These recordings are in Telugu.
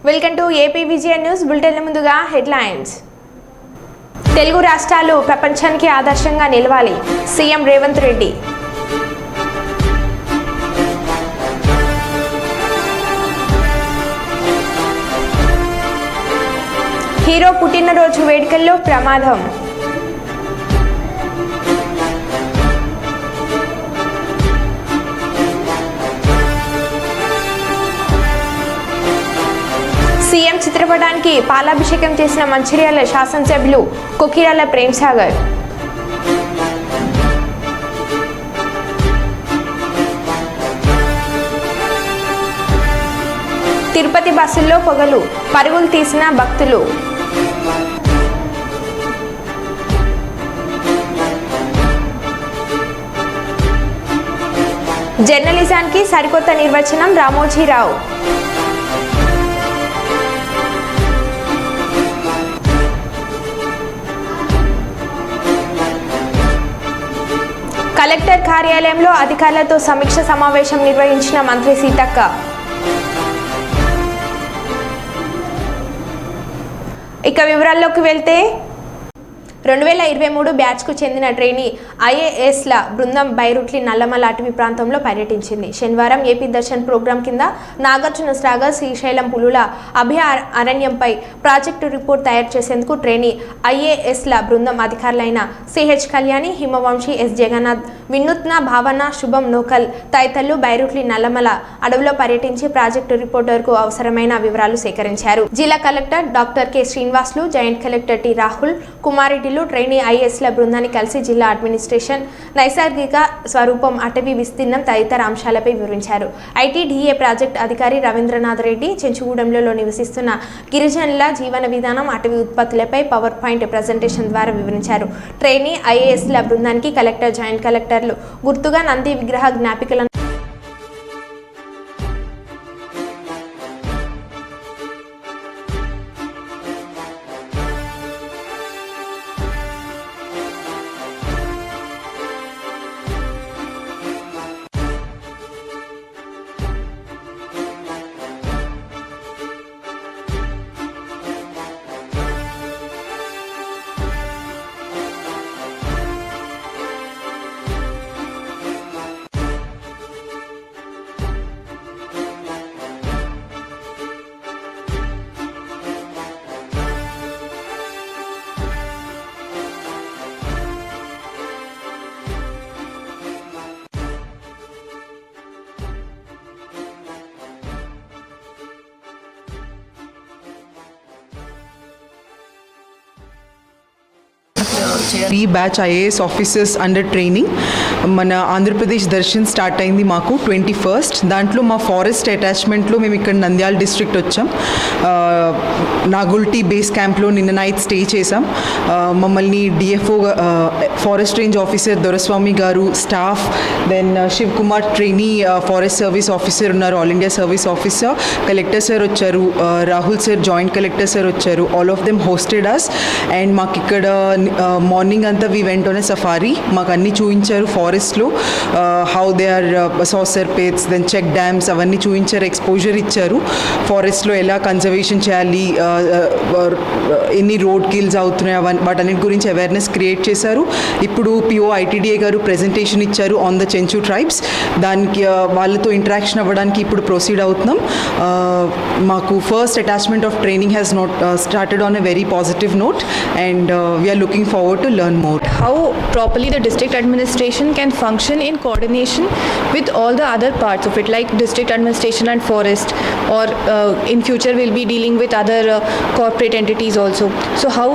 Welcome to AP Vijayan news bulletin. ముందుగా హెడ్లైన్స్. తెలుగు రాష్ట్రాలు ప్రపంచానికి ఆదర్శంగా నిలవాలి, సీఎం రేవంత్ రెడ్డి. హీరో పుట్టినరోజు వేడుకల్లో ప్రమాదం. సీఎం చిత్రపటానికి పాలాభిషేకం చేసిన మంచిర్యాల శాసనసభ్యులు కొకిరాల ప్రేమ్సాగర్. తిరుపతి బస్సుల్లో పొగలు, పరుగులు తీసిన భక్తులు. జర్నలిజానికి సరికొత్త నిర్వచనం రామోజీరావు. కలెక్టర్ కార్యాలయంలో అధికారులతో సమీక్ష సమావేశం నిర్వహించిన మంత్రి సీతక్క. ఇక వివరాల్లోకి వెళ్తే 2023 బ్యాచ్కు చెందిన ట్రైనీ ఐఏఎస్ల బృందం బైరుట్లి నల్లమల అటవీ ప్రాంతంలో పర్యటించింది. శనివారం ఏపీ దర్శన్ ప్రోగ్రాం కింద నాగార్జున సాగర్, శ్రీశైలం పులుల అభయ అరణ్యంపై ప్రాజెక్టు రిపోర్ట్ తయారు చేసేందుకు ట్రైనీ ఐఏఎస్ల బృందం అధికారులైన సిహెచ్ కళ్యాణి, హిమవంశి, ఎస్ జగన్నాథ్, వినూత్న, భావన, శుభం నోకల్ తదితరులు బైరుట్లి నల్లమల అడవిలో పర్యటించి ప్రాజెక్టు రిపోర్టర్కు అవసరమైన వివరాలు సేకరించారు. జిల్లా collector doctor K Srinivasulu, joint collector T Rahul, కుమారెడ్డిలు ట్రైనీ ఐఏఎస్ల బృందాన్ని కలిసి జిల్లా అడ్మినిస్ట్రేషన్, నైసర్గిక స్వరూపం, అటవీ విస్తీర్ణం తదితర అంశాలపై వివరించారు. ఐటీడీఏ ప్రాజెక్ట్ అధికారి రవీంద్రనాథ్ రెడ్డి చెంచుగూడెంలో నివసిస్తున్న గిరిజనుల జీవన విధానం, అటవీ ఉత్పత్తులపై పవర్ పాయింట్ ప్రజెంటేషన్ ద్వారా వివరించారు. ట్రైనీ ఐఏఎస్ల బృందానికి కలెక్టర్, జాయింట్ కలెక్టర్లు గుర్తుగా నంది విగ్రహ జ్ఞాపికలను ఈ batch IAS officers under training మన ఆంధ్రప్రదేశ్ దర్శన్ స్టార్ట్ అయింది మాకు 21st. దాంట్లో మా ఫారెస్ట్ అటాచ్మెంట్లో మేము ఇక్కడ నంద్యాల డిస్ట్రిక్ట్ వచ్చాం. నాగుల్టీ బేస్ క్యాంప్లో నిన్న నైట్ స్టే చేసాం. మమ్మల్ని DFO forest range officer Doraswamy garu, staff, then Shiv Kumar trainee forest service officer ఉన్నారు, all India service officer, collector sir వచ్చారు, Rahul sir joint collector sir వచ్చారు. All of them hosted us. And మాకు ఇక్కడ మార్నింగ్ అంతా we went on a safari. మాకు అన్నీ చూపించారు ఫారెస్ట్లో, how they are saucer pits, then check dams అవన్నీ చూపించారు, ఎక్స్పోజర్ ఇచ్చారు. ఫారెస్ట్లో ఎలా కన్జర్వేషన్ చేయాలి, ఎన్ని రోడ్ కిల్స్ అవుతున్నాయి, వాటన్నిటి గురించి అవేర్నెస్ క్రియేట్ చేశారు. ఇప్పుడు పిఓ ఐటీడీఏ గారు ప్రెజెంటేషన్ ఇచ్చారు ఆన్ ద చెంచు ట్రైబ్స్. దానికి వాళ్ళతో ఇంటరాక్షన్ అవ్వడానికి ఇప్పుడు ప్రొసీడ్ అవుతున్నాం. మాకు first attachment of training has not started on a very positive note, and we are looking forward to learn more. How properly the district administration can function in coordination with all the other parts of it, like district administration and forest, or in future we'll be dealing with other corporate entities also. So how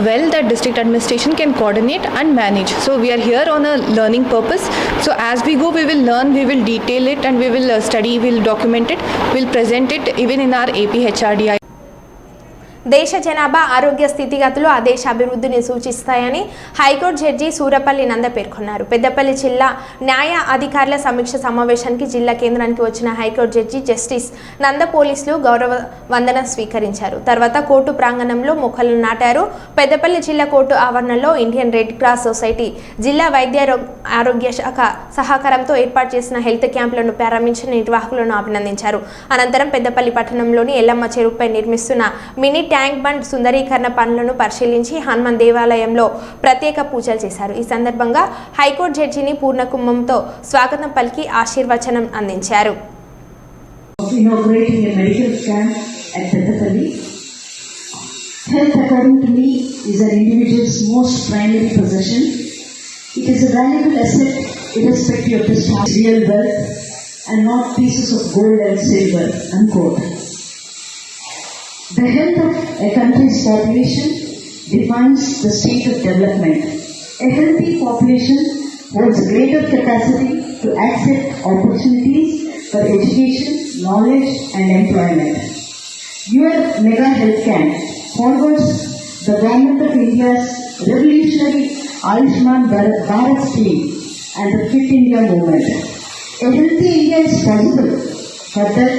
well that district administration can coordinate and manage. So we are here on a learning purpose. So as we go, we will learn, we will detail it, and we will study, we'll document it, we'll present it even in our AP HRDI. దేశ జనాభా ఆరోగ్య స్థితిగతులు ఆ దేశ అభివృద్ధిని సూచిస్తాయని హైకోర్టు జడ్జి సూరపల్లి నంద పేర్కొన్నారు. పెద్దపల్లి జిల్లా న్యాయ అధికారుల సమీక్ష సమావేశానికి జిల్లా కేంద్రానికి వచ్చిన హైకోర్టు జడ్జి జస్టిస్ నంద పోలీసులు గౌరవ వందన స్వీకరించారు. తర్వాత కోర్టు ప్రాంగణంలో మొక్కలను నాటారు. పెద్దపల్లి జిల్లా కోర్టు ఆవరణలో ఇండియన్ రెడ్ క్రాస్ సొసైటీ, జిల్లా వైద్య ఆరోగ్య శాఖ సహకారంతో ఏర్పాటు చేసిన హెల్త్ క్యాంపులను ప్రారంభించిన నిర్వాహకులను అభినందించారు. అనంతరం పెద్దపల్లి పట్టణంలోని ఎల్లమ్మ చెరువుపై నిర్మిస్తున్న మినీ ట్యాంక్ బండ్ సుందరీకరణ పనులను పరిశీలించి హనుమాన్ దేవాలయంలో ప్రత్యేక పూజలు చేశారు. ఈ సందర్భంగా హైకోర్టు జడ్జిని పూర్ణ కుంభంతో స్వాగతం పలికి ఆశీర్వచనం అందించారు. Inaugurating a medical camp at Pettapalli. Health, according to me, is an individual's most primary possession. It is a valuable asset irrespective of the staff's real wealth and not pieces of gold and silver, unquote. The health of a country's population defines the state of development. A healthy population holds greater capacity to accept opportunities for education, knowledge and employment. Your mega health camp forwards the Government of India's revolutionary Ayushman Bharat scheme and the Fit India movement. A healthy India is possible for that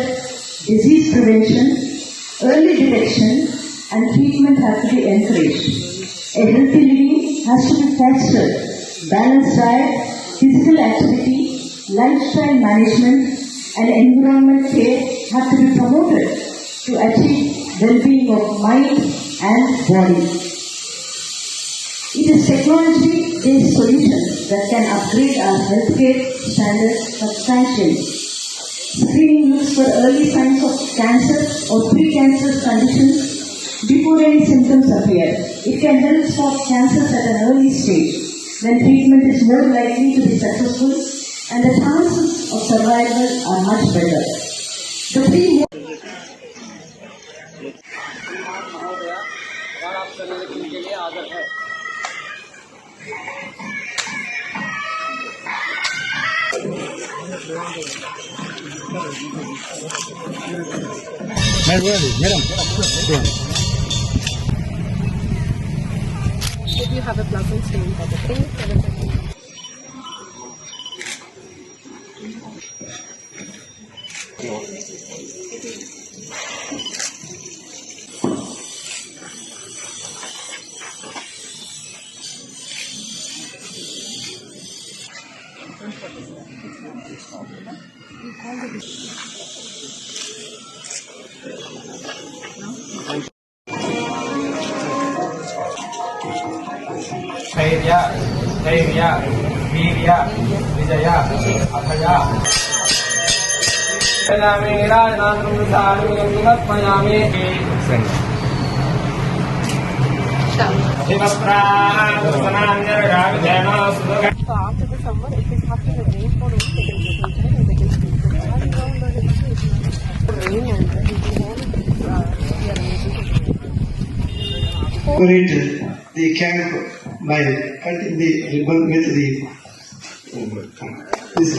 disease prevention, early detection and treatment have to be encouraged. A healthy living has to be fostered. Balanced diet, physical activity, lifestyle management and environment care have to be promoted to achieve well-being of mind and body. It is technology-based solutions that can upgrade our healthcare standards substantially. Screening looks for early signs of cancer or pre-cancerous conditions before any symptoms appear. It can help stop cancers at an early stage when treatment is more likely to be successful and the chances of survival are much better. The Hope you have a pleasant stay in Pettapalli. ధైర్య ధైర్య వీర్య విజయ అభయ So after the summer, it is after the rainfall only they can get in the district. Rain and we are decorated the camp by cutting the ribbon with the this.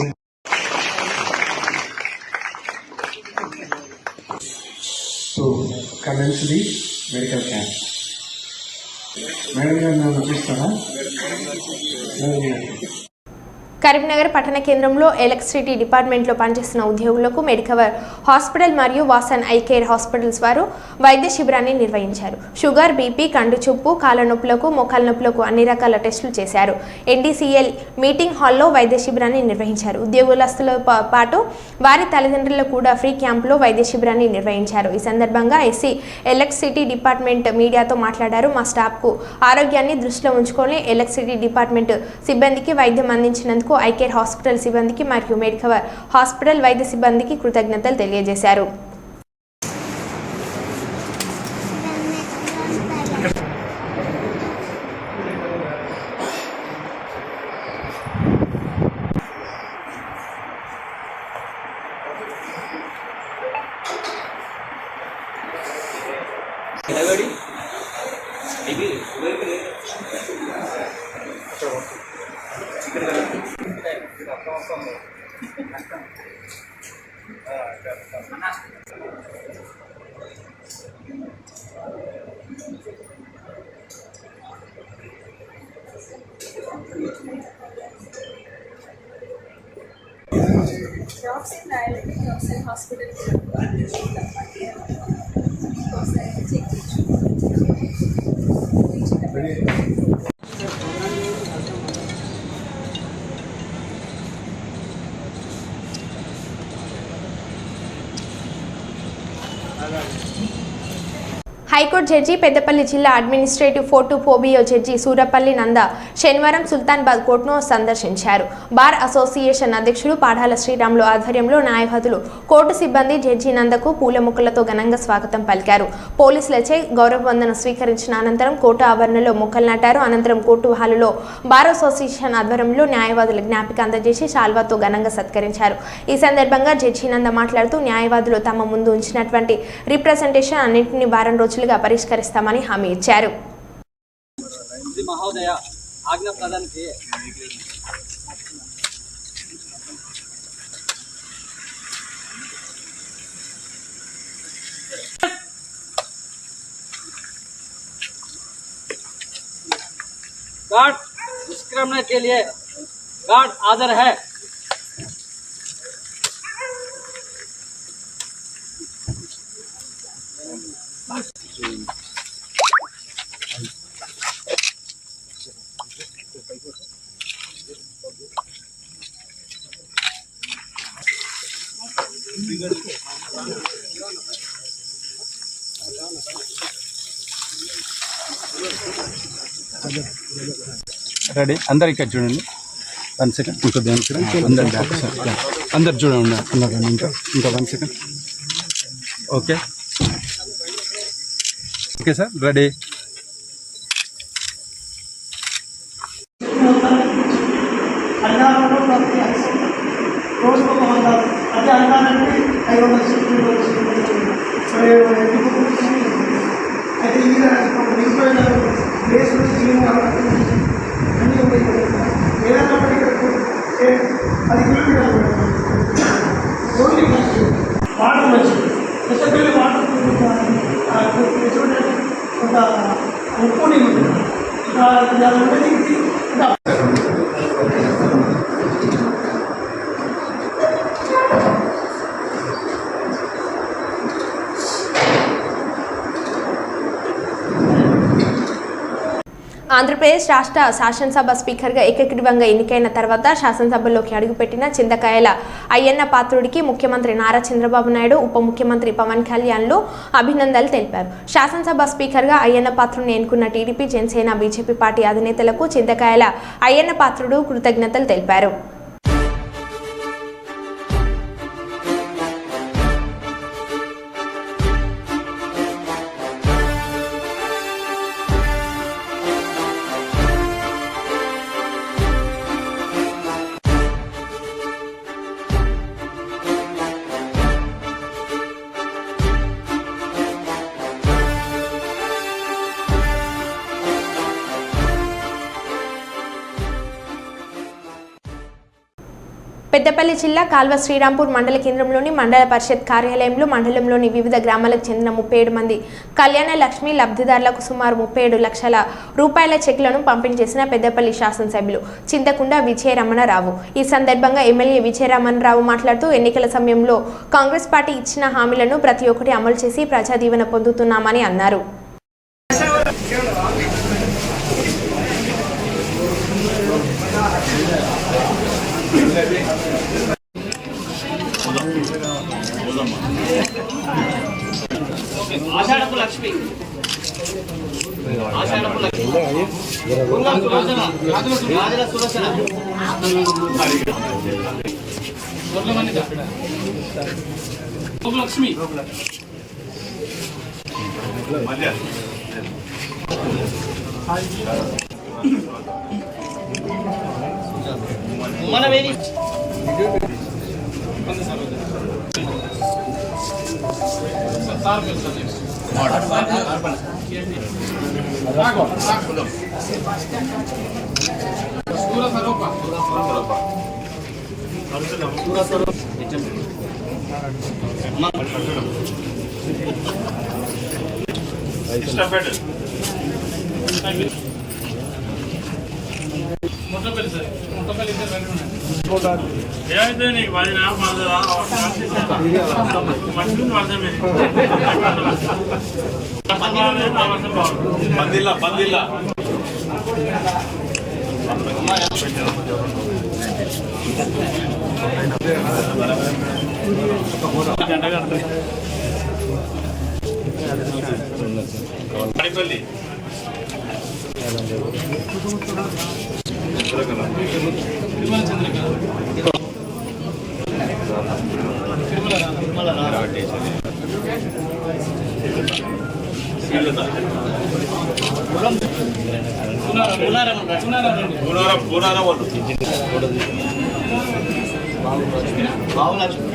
So commence the medical camp. Madam, you are చూస్తారా? కరీంనగర్ పట్టణ కేంద్రంలో ఎలక్ట్రిసిటీ డిపార్ట్మెంట్లో పనిచేస్తున్న ఉద్యోగులకు మెడికవర్ హాస్పిటల్ మరియు వాసన్ ఐ కేర్ హాస్పిటల్స్ వారు వైద్య శిబిరాన్ని నిర్వహించారు. షుగర్, బీపీ, కండు చూపు, కాళ్ళ నొప్పులకు, మోకాళ్ళ నొప్పులకు అన్ని రకాల టెస్టులు చేశారు. ఎన్డీసీఎల్ మీటింగ్ హాల్లో వైద్య శిబిరాన్ని నిర్వహించారు. ఉద్యోగులతో పాటు వారి తల్లిదండ్రులకు కూడా ఫ్రీ క్యాంపులో వైద్య శిబిరాన్ని నిర్వహించారు. ఈ సందర్భంగా ఎస్సీ ఎలక్ట్రిసిటీ డిపార్ట్మెంట్ మీడియాతో మాట్లాడారు. మా స్టాఫ్కు ఆరోగ్యాన్ని దృష్టిలో ఉంచుకొని ఎలక్ట్రిసిటీ డిపార్ట్మెంట్ సిబ్బందికి వైద్యం అందించినందుకు ఐకేర్ హాస్పిటల్ సిబ్బందికి మరియు మెడికవర్ హాస్పిటల్ వైద్య సిబ్బందికి కృతజ్ఞతలు తెలియజేశారు. ఒకసారి హాస్పిటల్కి ఒకసారి చెక్ హైకోర్టు జడ్జి పెద్దపల్లి జిల్లా అడ్మినిస్ట్రేటివ్ ఫోటోఫోబియో జడ్జి సూరపల్లి నంద శనివారం సుల్తాన్బాద్ కోర్టును సందర్శించారు. బార్ అసోసియేషన్ అధ్యక్షులు పాఠాల శ్రీరాములు ఆధ్వర్యంలో న్యాయవాదులు, కోర్టు సిబ్బంది జడ్జి నందకు పూల మొక్కలతో ఘనంగా స్వాగతం పలికారు. పోలీసులచే గౌరవ వందనం స్వీకరించిన అనంతరం కోర్టు ఆవరణలో మొక్కలు నాటారు. అనంతరం కోర్టు హాలులో బార్ అసోసియేషన్ ఆధ్వర్యంలో న్యాయవాదుల జ్ఞాపిక అందజేసి శాల్వాతో ఘనంగా సత్కరించారు. ఈ సందర్భంగా జడ్జి నంద మాట్లాడుతూ న్యాయవాదులు తమ ముందు ఉంచినటువంటి రిప్రజెంటేషన్ అన్నింటినీ వారం రోజులుగా పరిష్కరిస్తామని హామీ ఇచ్చారు. మహోదయ ఆజ్ఞ ప్రదాన్ किए गार्ड निष्क्रमण के लिए गार्ड हाजिर है. రెడీ అందరు ఇక్కడ చూడండి. 1 సెకండ్ ఇంకో అందరు అందరు చూడండి. ఇంకా 1 second. Okay okay sir ready. Andhra Pradesh రాష్ట్ర శాసనసభ స్పీకర్గా ఏకగ్రీవంగా ఎన్నికైన తర్వాత శాసనసభలోకి అడుగుపెట్టిన చింతకాయల అయ్యన్న పాత్రుడికి ముఖ్యమంత్రి నారా చంద్రబాబు నాయుడు, ఉప ముఖ్యమంత్రి పవన్ కళ్యాణ్లు అభినందనలు తెలిపారు. శాసనసభ స్పీకర్గా అయ్యన్న పాత్రుడిని ఎన్నుకున్న టీడీపీ, జనసేన, బీజేపీ పార్టీ అధినేతలకు చింతకాయల అయ్యన్న పాత్రుడు కృతజ్ఞతలు తెలిపారు. పెద్దపల్లి జిల్లా కాల్వ శ్రీరాంపూర్ మండల కేంద్రంలోని మండల పరిషత్ కార్యాలయంలో మండలంలోని వివిధ గ్రామాలకు చెందిన 37 మంది కళ్యాణ లక్ష్మి లబ్ధిదారులకు సుమారు 37 లక్షల రూపాయల చెక్లను పంపిణీ చేసిన పెద్దపల్లి శాసనసభ్యులు చింతకుంట విజయరమణరావు. ఈ సందర్భంగా ఎమ్మెల్యే విజయరమణరావు మాట్లాడుతూ ఎన్నికల సమయంలో కాంగ్రెస్ పార్టీ ఇచ్చిన హామీలను ప్రతి ఒక్కటి అమలు చేసి ప్రజా దీవెన పొందుతున్నామని అన్నారు. ఆషాఢపు లక్ష్మి ఆషాఢపు లక్ష్మి రాజుల సులోచన లక్ష్మి మనవేని మొట్టపల్లి సార్ మొట్టపల్లి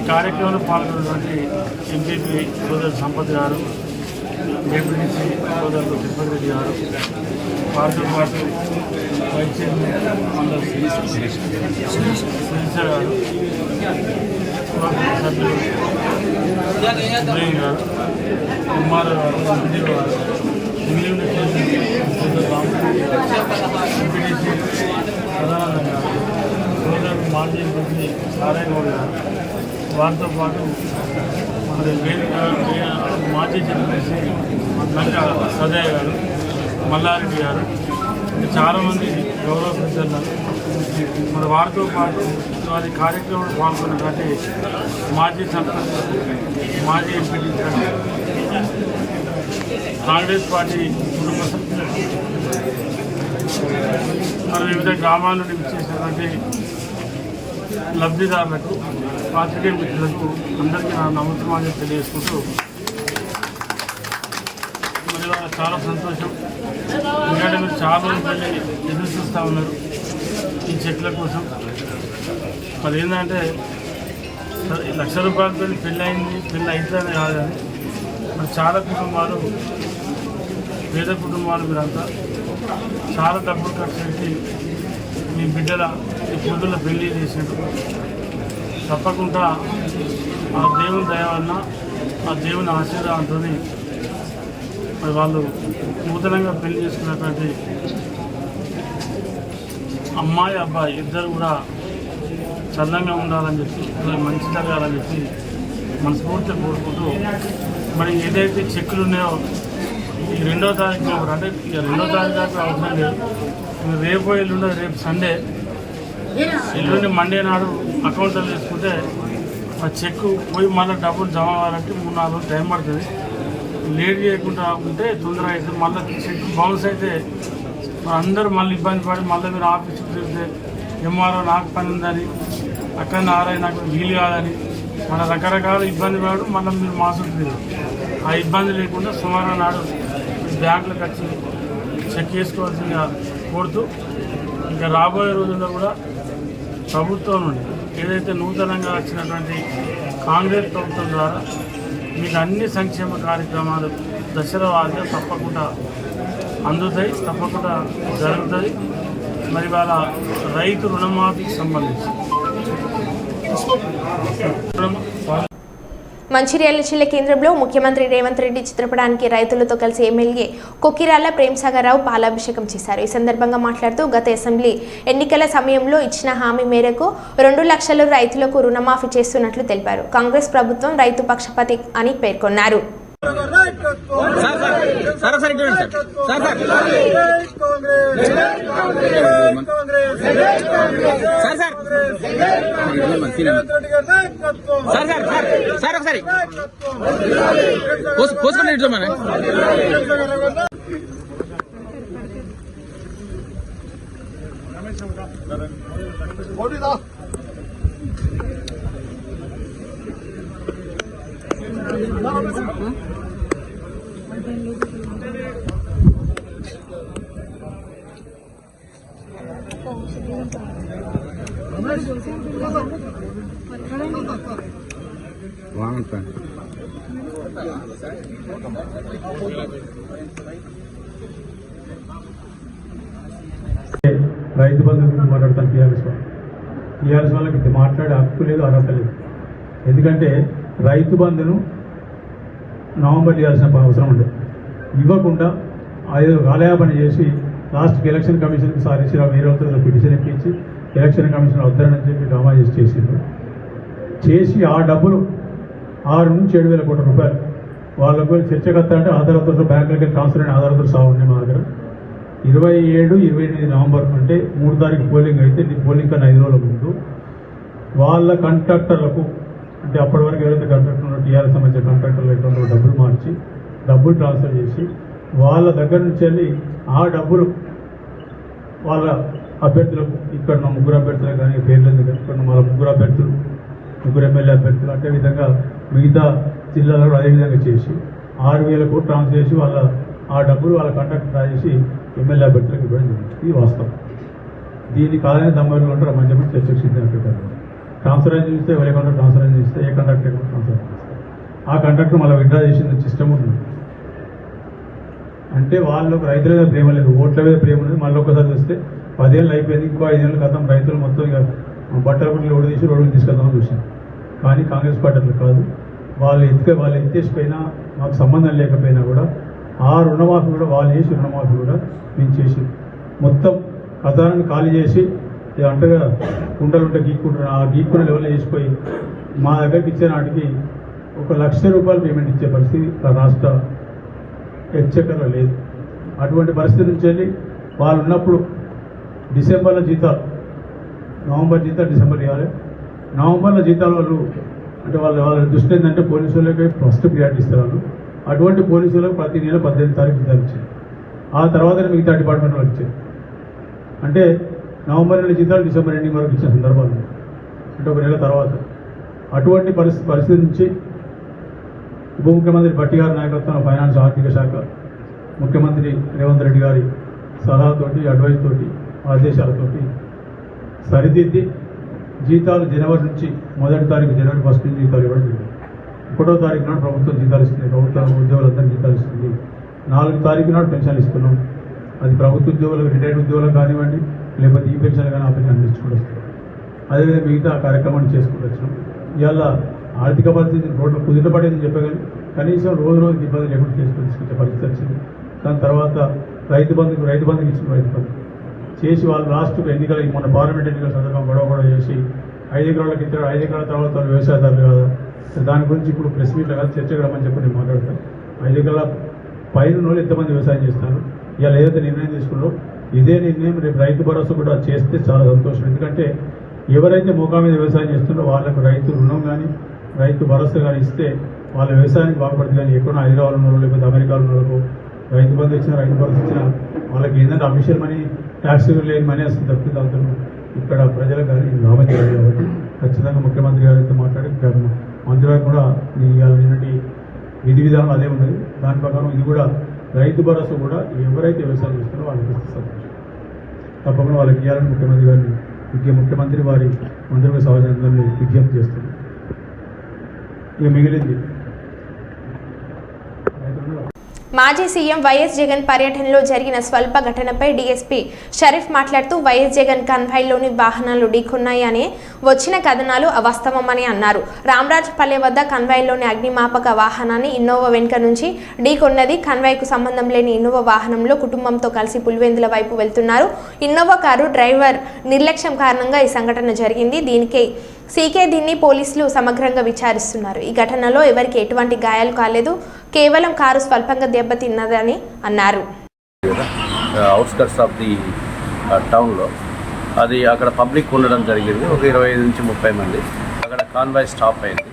కార్యక్రమంలో పాల్గొన్నటువంటి ఎంపీపీ సోదరు సంపత్ గారు, డిప్యూటీసీ సోదరులు తిరుపతి రెడ్డి గారు, వారితో పాటు వైస్ చైర్మన్ శిరీష గారు, సభ్యులు గారు, కుమార్ గారు, విజయ్ గారు, ఇంగ్లీష్ ఎంపీటీసీ సదానంద గారు, సోదరు మాజీ ఎంపీ నారాయణ గౌడ్ గారు, వారితో పాటు మన వేదిక మాజీ జడ్పీసీ లంక సదయ్య గారు, మల్లారెడ్డి గారు, చాలామంది గౌరవ పెద్దలు మరి వారితో పాటు వారి కార్యక్రమంలో పాల్గొన్నటువంటి మాజీ సర్పంచ్, మాజీ ఎంపీ, కాంగ్రెస్ పార్టీ కుటుంబ సభ్యులు, మరి వివిధ గ్రామాల నుండి విచ్చేసినటువంటి లబ్ధిదారులకు, పాత్రికేయ మిత్రులకు అందరికీ నా నమస్కారాలు తెలియజేసుకుంటూ మరి చాలా సంతోషం. ఎందుకంటే మీరు చాలా రోజులు ఎదురు చూస్తూ ఉన్నారు ఈ చెట్ల కోసం. మరి ఏంటంటే ₹1,00,000 పెళ్ళి అవుతుందని కాదు, కానీ మరి చాలా కుటుంబాలు, పేద కుటుంబాలు మీరంతా చాలా డబ్బులు ఖర్చు పెట్టి మీ బిడ్డల ఈ పొద్దుల పెళ్లి చేసినట్టు తప్పకుండా ఆ దేవుని దయ వలన, ఆ దేవుని ఆశీర్వాదంతో మరి వాళ్ళు నూతనంగా పెళ్లి చేసుకున్నటువంటి అమ్మాయి అబ్బాయి ఇద్దరు కూడా చల్లంగా ఉండాలని చెప్పి, మంచి జరగాలని చెప్పి మనస్ఫూర్తిగా కోరుకుంటూ మరి ఏదైతే చెక్కులు ఉన్నాయో ఈ 2వ తారీఖు అంటే 2వ తారీఖు దాకా అవసరం లేదు. రేపు ఎల్లుండి, రేపు సండే, ఎల్లుండి మండే నాడు అకౌంట్లో వేసుకుంటే ఆ చెక్కు పోయి మళ్ళీ డబ్బులు జమ అవ్వాలంటే 3-4 రోజులు టైం పడుతుంది. లేట్ చేయకుండా ఉంటే తొందరగా అయితే మళ్ళీ చెక్ బౌన్స్ అయితే అందరూ మళ్ళీ ఇబ్బంది పడి మళ్ళీ మీరు ఆఫీస్కి చూస్తే ఎంఆర్ఓ నాకు పని ఉందని, అక్కడ ఆర్ఐ నాకు వీలు కాదని, మన రకరకాల ఇబ్బంది పడు మళ్ళీ మీరు మాసుకుంటారు. ఆ ఇబ్బంది లేకుండా సోమవారం నాడు బ్యాంకులకు వచ్చి చెక్ చేసుకోవాల్సిందిగా కోరుతూ, ఇంకా రాబోయే రోజుల్లో కూడా ప్రభుత్వం నుండి ఏదైతే నూతనంగా వచ్చినటువంటి కాంగ్రెస్ ప్రభుత్వం ద్వారా మీకు అన్ని సంక్షేమ కార్యక్రమాలు దశల వారీగా తప్పకుండా అందుతాయి, తప్పకుండా జరుగుతాయి. మరి వాళ్ళ రైతు రుణమాఫీకి సంబంధించి మంచిర్యాల జిల్లా కేంద్రంలో ముఖ్యమంత్రి రేవంత్ రెడ్డి చిత్రపటానికి రైతులతో కలిసి ఎమ్మెల్యే కొక్కిరాల ప్రేమ్సాగర్రావు పాలాభిషేకం చేశారు. ఈ సందర్భంగా మాట్లాడుతూ గత అసెంబ్లీ ఎన్నికల సమయంలో ఇచ్చిన హామీ మేరకు 2 లక్షల రైతులకు రుణమాఫీ చేస్తున్నట్లు తెలిపారు. కాంగ్రెస్ ప్రభుత్వం రైతు పక్షపాతి అని పేర్కొన్నారు. రైతు బంధు గురించి మాట్లాడతాను. టీఆర్ఎస్ వాళ్ళకి మాట్లాడే హక్కు లేదు, అర్హత లేదు. ఎందుకంటే రైతు బంధును నవంబర్ ఇవ్వాల్సిన అవసరం ఉండదు. ఇవ్వకుండా ఏదో కాలయాపన చేసి లాస్ట్కి ఎలక్షన్ కమిషన్కి సారీశ్రావు 20 రోజుల పిటిషన్ ఇప్పించి ఎలక్షన్ కమిషన్ వద్దరని చెప్పి డ్రామా చేసి ఆ డబ్బులు 6 నుంచి 7,000 కోట్ల రూపాయలు వాళ్ళకు చర్చకర్త అంటే ఆధారతో బ్యాంకులకి ట్రాన్స్ఫర్ అయిన ఆధారతో సాగుంది మా దగ్గర. 27-28 నవంబర్ అంటే 3 తారీఖు పోలింగ్ అయితే పోలింగ్ కన్నా 5 రోజుల ముందు వాళ్ళ కాంట్రాక్టర్లకు అంటే అప్పటి వరకు ఎవరైతే కాంట్రాక్టర్ ఉన్నారో టీఆర్ఎస్ సంబంధించిన కాంట్రాక్టర్లు ఎక్కడ డబ్బులు మార్చి డబ్బులు ట్రాన్స్ఫర్ చేసి వాళ్ళ దగ్గర నుంచి వెళ్ళి ఆ డబ్బులు వాళ్ళ అభ్యర్థులకు ఇక్కడ ఉన్న 3 అభ్యర్థులకు కానీ పేర్లేదు ఇక్కడ మన 3 అభ్యర్థులు 3 ఎమ్మెల్యే అభ్యర్థులు అదే విధంగా మిగతా జిల్లాలో అదేవిధంగా చేసి 6,000 కోట్లు ట్రాన్స్ఫర్ చేసి వాళ్ళ ఆ డబ్బులు వాళ్ళ కాంట్రాక్టర్ రాసేసి ఎమ్మెల్యే అభ్యర్థులకు ఇవ్వడం జరిగింది. ఇది వాస్తవం. దీన్ని కాదని దమ్మాయిలు ఉంటారు మంచి మంచి చర్చకు సిద్ధంగా పెట్టారు. ట్రాన్స్ఫర్ అయిన చూస్తే ఎవరి కాంట్రాక్ట్ ట్రాన్స్ఫర్ అయిన చూస్తే ఏ కాంట్రాక్టర్ ట్రాన్స్ఫర్ చేస్తారు. ఆ కాంట్రాక్టర్ మళ్ళీ విత్డ్రా చేసిన సిస్టమ్ ఉంటుంది. అంటే వాళ్ళకు రైతుల మీద ప్రేమ లేదు, ఓట్ల మీద ప్రేమ లేదు. మళ్ళీ ఒకసారి చూస్తే 10 ఏళ్ళు అయిపోయింది, ఇంకో 5 ఏళ్ళ క్రితం రైతులు మొత్తం ఇక బట్టల గుడ్లు రోడ్డు తీసి రోడ్డు తీసుకెళ్దామని చూసాం. కానీ కాంగ్రెస్ పార్టీ అట్లా కాదు. వాళ్ళు ఎత్తేసిపోయినా మాకు సంబంధం లేకపోయినా కూడా ఆ రుణమాఫీ కూడా వాళ్ళు చేసి రుణమాఫీ కూడా మేము చేసి మొత్తం ఖజానాన్ని ఖాళీ చేసి అంటగా కుండలుంటే గీక్కుంటున్నారు. ఆ గీక్కున్న లెవెల్లో చేసిపోయి మా దగ్గరికి ఇచ్చే నాటికి 1,00,000 రూపాయలు పేమెంట్ ఇచ్చే పరిస్థితి రాష్ట్ర ఎక్స్చెక్కర్లో లేదు. అటువంటి పరిస్థితి నుంచి వెళ్ళి వాళ్ళు ఉన్నప్పుడు డిసెంబర్లో జీతాలు, నవంబర్ జీతాలు డిసెంబర్ ఇవ్వాలి. నవంబర్లో జీతాలు వాళ్ళు అంటే వాళ్ళ దృష్టి ఏంటంటే పోలీసు వాళ్ళకి ఫస్ట్ ప్రియారిటీ ఇస్తారు. అటువంటి పోలీసు వాళ్ళకి ప్రతి నెల 18 తారీఖు జీతాలు ఇచ్చారు. ఆ తర్వాత మిగతా డిపార్ట్మెంట్ వాళ్ళు ఇచ్చారు. అంటే నవంబర్ నెల జీతాలు డిసెంబర్ ఎండింగ్ వరకు ఇచ్చిన సందర్భాలు అంటే 1 నెల తర్వాత. అటువంటి పరిస్థితి నుంచి ఉప ముఖ్యమంత్రి భట్టి గారి నాయకత్వంలో ఫైనాన్స్ ఆర్థిక శాఖ ముఖ్యమంత్రి రేవంత్ రెడ్డి గారి సలహాతోటి అడ్వైస్ తోటి ఆదేశాలతోటి సరిదిద్ది జీతాలు జనవరి నుంచి 1వ తారీఖు జనవరి 1 నుంచి జీతాలు ఇవ్వడం జరిగింది. 1వ తారీఖు నాడు ప్రభుత్వం జీతాలు ఇస్తుంది, ప్రభుత్వ ఉద్యోగులందరికీ జీతాలు ఇస్తుంది. 4వ తారీఖు నాడు పెన్షన్ ఇస్తున్నాం. అది ప్రభుత్వ ఉద్యోగులకు రిటైర్డ్ ఉద్యోగులకు కానివ్వండి, లేకపోతే ఈ పెన్షన్ కానీ ఆ పెన్షన్ అందించుకుంటూ వస్తుంది. అదేవిధంగా మిగతా కార్యక్రమాన్ని చేసుకుంటూ వచ్చినాం. ఇవాళ ఆర్థిక పరిస్థితి రోడ్లు కుదిరపడేదని చెప్పగలి కనీసం రోజుకి ఇబ్బంది లేకుండా తీసుకొచ్చే పరిస్థితి వచ్చింది. దాని తర్వాత రైతు బంధుకి ఇచ్చిన రైతు బంధు చేసి వాళ్ళు లాస్ట్కి ఎన్నికలు మన పార్లమెంట్ ఎన్నికల సందర్భంగా గొడవ చేసి 5 ఎకరాలకు ఇచ్చాడు. 5 ఎకరాల తర్వాత వ్యవసాయదారులు కాదా, దాని గురించి ఇప్పుడు ప్రెస్ మీట్లో కాదు చర్చకు రమ్మని చెప్పి నేను మాట్లాడతాను. 5 ఎకరాల పైన వాళ్ళు ఎంతమంది వ్యవసాయం చేస్తారు. ఇవాళ ఏదైతే నిర్ణయం తీసుకున్నారో ఇదే నిర్ణయం రేపు రైతు భరోసా కూడా చేస్తే చాలా సంతోషం. ఎందుకంటే ఎవరైతే మోకా మీద వ్యవసాయం చేస్తున్నారో వాళ్ళకు రైతు రుణం కానీ రైతు భరోసా కానీ ఇస్తే వాళ్ళ వ్యవసాయానికి బాగుపడుతుంది. కానీ ఎక్కడో హైదరాబాద్ ఉన్నారో లేకపోతే అమెరికాలో ఉన్నారో రైతు బంధు ఇచ్చినా రైతు భరోసా ఇచ్చినా వాళ్ళకి ఏంటంటే అఫీషియల్ మనీ ట్యాక్స్ లేని మనీ వస్తుంది తప్పితే దాంతో ఇక్కడ ప్రజలకు కానీ లాభం చేయాలి. కాబట్టి ఖచ్చితంగా ముఖ్యమంత్రి గారితో మాట్లాడి మంత్రి గారు కూడా నిన్నటి విధి విధానం అదే ఉన్నది. దాని ప్రకారం ఇది కూడా రైతు భరోసా కూడా ఎవరైతే వ్యవసాయం చేస్తారో వాళ్ళకి ఇస్తే సంతోషం. తప్పకుండా వాళ్ళకి ఇవ్వాలని ముఖ్యమంత్రి గారిని ముఖ్యమంత్రి వారి మంత్రిగా సమాజాన్ని విజ్ఞప్తి చేస్తున్నారు. ఇక మిగిలింది మాజీ సీఎం వైఎస్ జగన్ పర్యటనలో జరిగిన స్వల్ప ఘటనపై డీఎస్పీ షరీఫ్ మాట్లాడుతూ వైఎస్ జగన్ కన్వాయ్లోని వాహనాలు ఢీకొన్నాయి అనే వచ్చిన కథనాలు అవాస్తవమని అన్నారు. రామరాజపల్లె వద్ద కన్వాయ్లోని అగ్నిమాపక వాహనాన్ని ఇన్నోవా వెనుక నుంచి ఢీకొన్నది. కన్వాయ్కు సంబంధం లేని ఇన్నోవా వాహనంలో కుటుంబంతో కలిసి పులివెందుల వైపు వెళ్తున్నారు. ఇన్నోవా కారు డ్రైవర్ నిర్లక్ష్యం కారణంగా ఈ సంఘటన జరిగింది. దీన్ని పోలీసులు సమగ్రంగా విచారిస్తున్నారు. ఈ ఘటనలో ఎవరికి ఎటువంటి గాయాలు కాలేదు, కేవలం కారు స్వల్పంగా దెబ్బతిన్నదని అన్నారు. అవుట్స్కట్స్ ఆఫ్ ది టౌన్లో అది అక్కడ పబ్లిక్ ఉండడం జరిగింది. ఒక 25 నుంచి 30 మంది. అక్కడ కాన్వాయ్ స్టాప్ అయింది.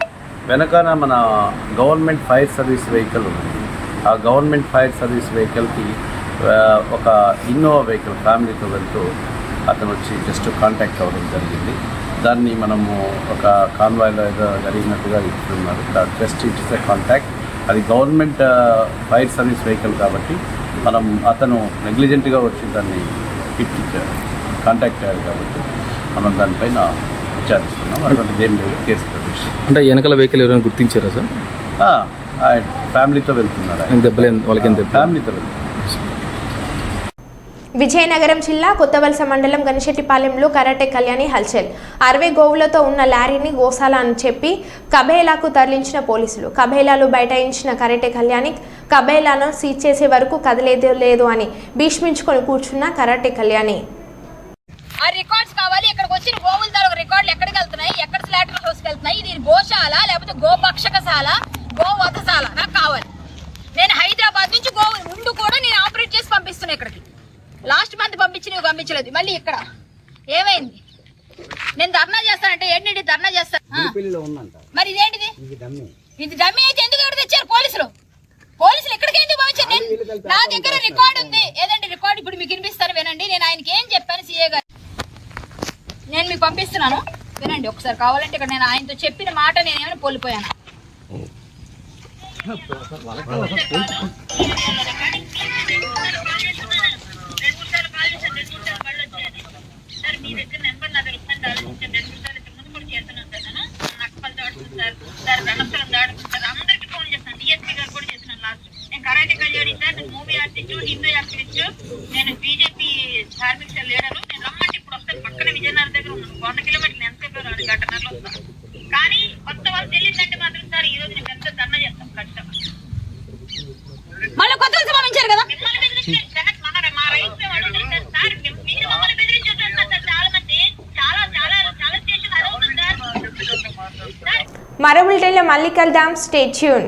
వెనకాల మన గవర్నమెంట్ ఫైర్ సర్వీస్ వెహికల్ ఉంది. ఆ గవర్నమెంట్ ఫైర్ సర్వీస్ వెహికల్కి ఒక ఇన్నోవా వెహికల్ ఫ్యామిలీతో వెళ్తూ అతను వచ్చి జస్ట్ కాంటాక్ట్ అవ్వడం జరిగింది. దాన్ని మనము ఒక కాన్వాయ్లో ఏదో జరిగినట్టుగా ఇస్తున్నారు. Just it is a contact. అది గవర్నమెంట్ ఫైర్ సర్వీస్ వెహికల్ కాబట్టి అతను నెగ్లిజెంట్గా వచ్చి దాన్ని కాంటాక్ట్ అయ్యారు కాబట్టి మనం దానిపైన విచారిస్తున్నాం. అటువంటిది ఏం లేదు, కేసు ప్రొడ్యూషన్. అంటే వెనకాల వెహికల్ ఎవరైనా గుర్తించారా సార్? ఫ్యామిలీతో వెళ్తున్నారు. ఫ్యామిలీతో వెళ్తున్నారు. విజయనగరం జిల్లా కొత్తవలస మండలం గనిశెట్టిపాలెంలో కరాటే కళ్యాణి హల్చల్. 60 గోవులతో ఉన్న లారీని గోశాల అని చెప్పి కబేలాకు తరలించిన పోలీసులు. కబేలాలు బైఠాయించిన కరాటే కళ్యాణి కబేలాను సీజ్ చేసే వరకు కదలేదు అని భీష్మించుకొని కూర్చున్న కరాటే కళ్యాణి. రికార్డ్స్ కావాలి, ఇక్కడికి తీసుకెళ్తున్నాయి. ఇది గోశాల లేకపోతే గోపక్షకశాల, గోవధశాల నాకు కావాలి. నేను హైదరాబాద్ నుంచి గోవు ముందు కూడా నేను ఆపరేట్ చేసి పంపిస్తున్నా ఇక్కడికి. లాస్ట్ మంత్ పంపించలేదు, మళ్ళీ ఇక్కడ ఏమైంది? నేను ధర్నా చేస్తానంటే ఏంటి ధర్నా చేస్తాను? మరి ఇదేంటిది? ఇది డమ్మీ అయితే ఎందుకు ఎవరు తెచ్చారు? పోలీసులు ఎక్కడికి ఎందుకు పంపించారు? నా దగ్గర రికార్డు ఉంది. ఏదండి రికార్డు? ఇప్పుడు మీకు వినిపిస్తాను వినండి. నేను ఆయనకి ఏం చెప్పాను సీఏ గారు, నేను మీకు పంపిస్తున్నాను వినండి ఒకసారి. కావాలంటే ఇక్కడ నేను ఆయనతో చెప్పిన మాట నేను ఏమైనా కోల్పోయాను. మీ దగ్గర నెంబర్ నా దగ్గర ఆలోచించాను. 2 నిమిషాలు ముందు కూడా చేస్తున్నాను సార్. నేను నక్కపల్లి దాడుతుంది సార్, రణస్థలం దాడుతుంది సార్. అందరికి ఫోన్ చేస్తాను. డిఎస్పీ గారు కూడా చేస్తున్నాను. లాస్ట్ నేను కరాటే కళ్యాణి సార్, నేను మూవీ ఆర్టిస్ట్, హిందూ యాక్టివిస్ట్, నేను బీజేపీ ధార్మిక లీడరు. నేను రమ్మంటే ఇప్పుడు వస్తాను. పక్కన విజయనగరం దగ్గర ఉన్నాను. 100 కిలోమీటర్లు ఎంతసేపు 2 గంటన్నరలో వస్తాను. కానీ కొత్త వాళ్ళు తెలియదంటే మాత్రం సార్ ఈ రోజు నేను పెద్ద ధర్నా చేస్తాను ఖచ్చితంగా. మళ్ళీ కొత్త వాళ్ళు పంపించారు కదా, మిమ్మల్ని బెదిరించారు. మా రైతు వాళ్ళు సార్, మీరు మమ్మల్ని బెదిరించేస్తున్నారు సార్. చాలా మంది చాలా చాలా చాలా స్టేషన్ అదవుతుంది సార్. మరో బులెటిన్లో మళ్ళీ కలుద్దాం. Stay tune.